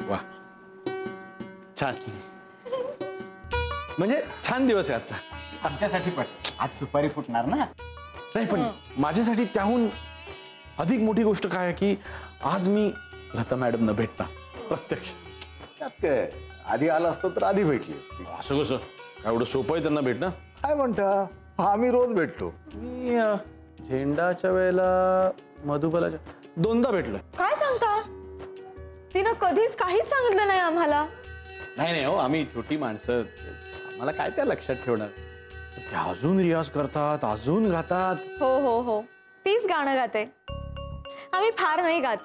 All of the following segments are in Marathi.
वा छान. म्हणजे छान दिवस आहे आजचा. आमच्यासाठी पण आज सुपारी फुटणार ना. नाही पण माझ्यासाठी त्याहून अधिक मोठी गोष्ट काय आहे की आज मी लता मॅडमना भेटणार प्रत्यक्ष. त्यात काय आधी आला असतं तर आधी भेटली असती. असं कसं एवढं सोपं आहे त्यांना भेटणं. काय म्हणता आम्ही रोज भेटतो. मी झेंडाच्या वेळेला मधुबालाच्या 2दा भेटलोय. काय सांगता? तिनं कधीच काहीच सांगितलं नाही आम्हाला. नाही हो आम्ही छोटी माणसं आम्हाला काय त्या लक्षात ठेवणार. ते अजून रियाज करतात अजून गातात. हो हो हो तीच गाणं गाते. आम्ही फार नाही गात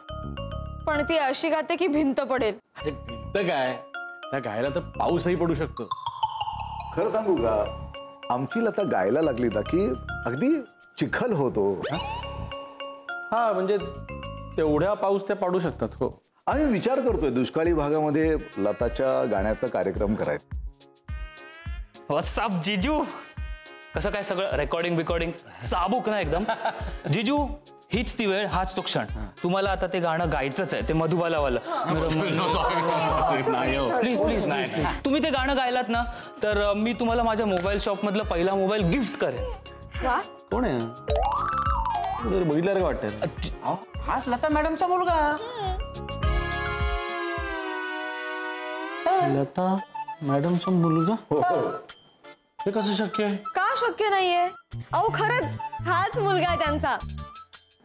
पण ती अशी गाते की भिंत पडेल. अरे भिंत काय त्या गायला तर पाऊसही पडू शकतो. खरं सांगू का आमची लता गायला लागली ना की अगदी चिखल होतो. हा म्हणजे तेवढ्या पाऊस त्या पाडू शकतात. हो आम्ही विचार करतोय दुष्काळी भागामध्ये लताच्या गाण्याचा कार्यक्रम करायचा. व्हॉट्सअप जिजू कसं काय सगळं रेकॉर्डिंग साबूक ना एकदम. जिजू हीच ती वेळ हाच तो क्षण. तुम्हाला आता ते गाणं गायचंच आहे ते मधुबालावालं. प्लीज प्लीज नाही तुम्ही ते गाणं गायलात ना तर मी तुम्हाला माझ्या मोबाईल शॉप मधला पहिला मोबाईल गिफ्ट करेन. कोण आहे बघितलं का वाटतं. हाच लता मॅडमचा मुलगा. लता मॅडमचा मुलगा. हे कसं शक्य आहे. का शक्य नाहीये? अहो खरंच हाच मुलगा आहे त्यांचा.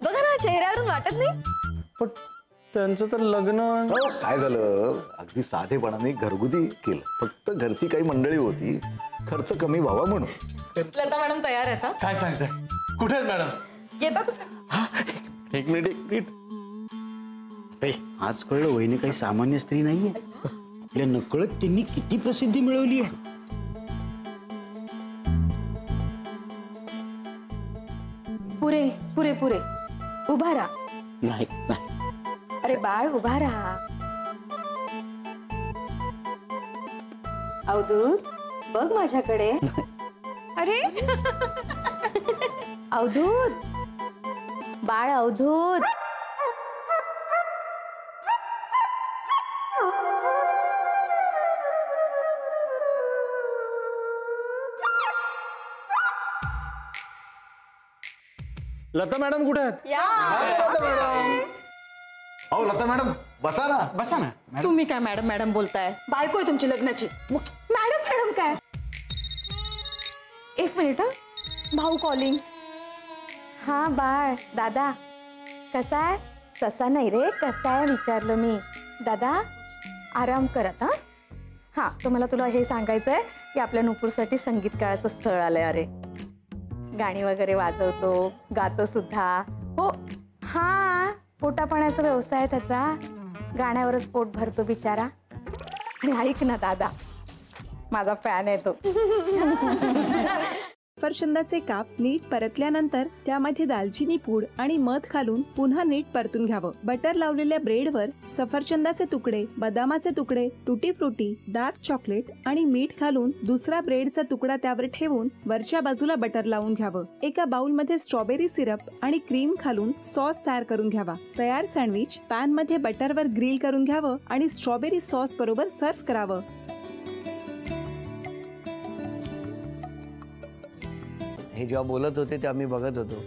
बघा ना चेहऱ्यावरून वाटत नाही. पण त्यांचं तर लग्न. काय झालं अगदी साधेपणाने घरगुती केलं. फक्त घरची काही मंडळी होती खर्च कमी व्हावा म्हणून. लता मॅडम तयार आहेत. काय सांगताय कुठे आहेत मॅडम. येतात. एक मिनिट. आज कळलं वहिनी काही सामान्य स्त्री नाहीये. आपल्या नकळत त्यांनी किती प्रसिद्धी मिळवली आहे. पुरे पुरे पुरे उभा राहा. नाही अरे बाळ उभा राहा. अवधूत बघ माझ्याकडे. अरे अवधूत बाळ अवधूत. लता मॅडम कुठे आहेत. अहो लता मॅडम बसा ना. तुम्ही काय मॅडम मॅडम बोलताय. बायको आहे तुमची लग्नाची. मॅडम मॅडम काय. एक मिनिट भाऊ कॉलिंग. हा बाळ दादा कसा आहे. ससा नाही रे कसा आहे विचारलं मी. दादा आराम करत. हा तुम्हाला तुला हे सांगायचंय की आपल्या नुपूरसाठी संगीतकाराचं स्थळ आलंय. अरे गाणी वगैरे वाजवतो गातो सुद्धा. हो हा पोटापाण्याचा व्यवसाय आहे त्याचा. गाण्यावरच पोट भरतो बिचारा. आणि ऐक ना दादा माझा फॅन आहे तो. सफरचंदाचे काप नीट परतल्यानंतर त्यामध्ये दालचिनी पूड आणि मध घालून पुन्हा नीट परतून घ्यावं. बटर लावलेल्या ब्रेडवर सफरचंदाचे तुकडे, बदामाचे तुकडे, टुटी फ्रुटी, डार्क चॉकलेट आणि मीठ घालून दुसरा ब्रेडचा तुकडा त्यावर ठेवून वरच्या बाजूला बटर लावून घ्यावं. एका बाउलमध्ये स्ट्रॉबेरी सिरप आणि क्रीम घालून सॉस तयार करून घ्यावा. तयार सँडविच पॅन मध्ये बटरवर ग्रिल करून घ्यावं आणि स्ट्रॉबेरी सॉस बरोबर सर्व्ह करावं. हे जेव्हा बोलत होते तेव्हा मी बघत होतो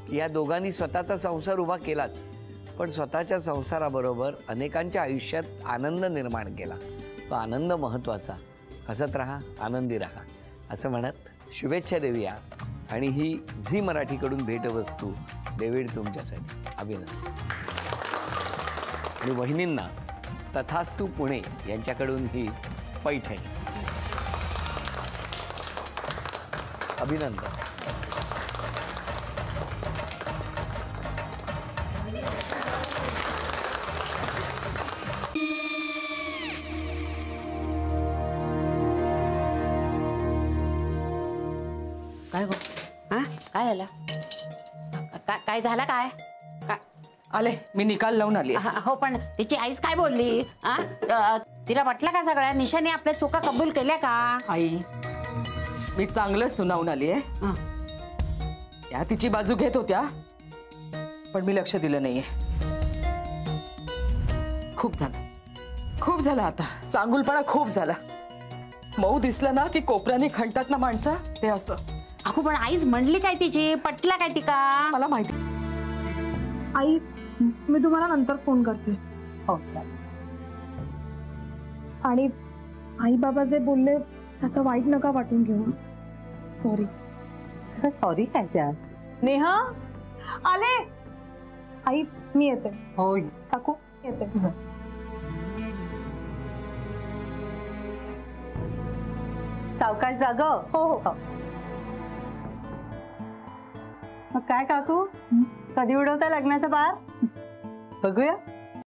की या दोघांनी स्वतःचा संसार उभा केलाच पण स्वतःच्या संसाराबरोबर अनेकांच्या आयुष्यात आनंद निर्माण केला. तो आनंद महत्त्वाचा. हसत राहा आनंदी राहा असं म्हणत शुभेच्छा देऊया. आणि ही झी मराठीकडून भेटवस्तू डेव्हिड तुमच्यासाठी. अभिनंदन. आणि वहिनींना तथास्तू पुणे यांच्याकडून ही पैठणी. अभिनंदन. काय गो हा काय झालं. काय झालं काय. आले मी निकाल लावून आली. हो पण तिची आईच काय बोलली. तिला वाटलं का सगळ्या निशाने आपल्या चुका कबूल केल्या का. आई मी चांगलं सुनावून आली आहे. त्या तिची बाजू घेत होत्या पण मी लक्ष दिलं नाहीये. खूप झालं खूप झाला आता, चांगुलपणा खूप झाला. मऊ दिसलं ना की कोपऱ्याने खणतात ना माणसं, ते असं. अगो पण आईच म्हणली काय तिची, पटला काय ती का? मला माहिती. आई मी तुम्हाला नंतर फोन करते. हो. आणि आई बाबा जे बोलले त्याचं वाईट नका वाटून घेऊ. सॉरी. सॉरी काय त्या? नेहा आले. आई मी येते. हो काकू येते. सावकाश जाग. हो हो. मग काय काकू, कधी उडवता लग्नाचा बार? बघूया.